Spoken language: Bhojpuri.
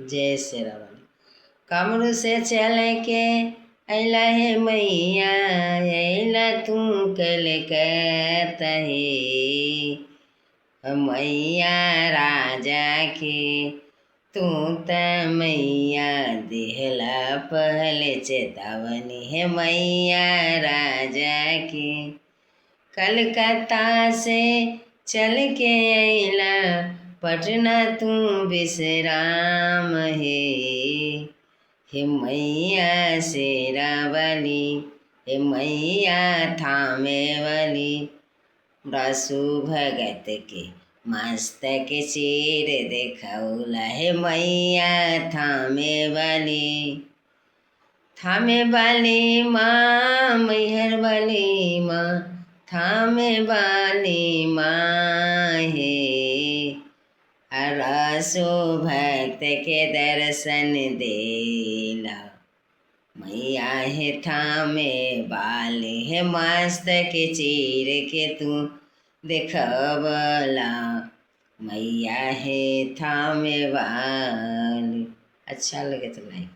जय श्री राम। कमरू से चल के अला है मैया, अला तू कलकत्ता है मैया राजा के, तू त मैया दिहला पहले चेतावनी है मैया राजा की। कलकत्ता से चल के अला पटना तू विश्राम हे मैया शेरा वाली, हे मैया थामे वाली, ब्रसु भगत के मस्तक चीर देखौला हे मैया थामे वाली माँ, मैहर वाली माँ, थामे वाली माँ हे। रसो भक्त के दर्शन देला मैया हे थामे वाली, हे मस्तक चीर के तू देखबला मैया हे थामे वाली। अच्छा लगे तो लाइक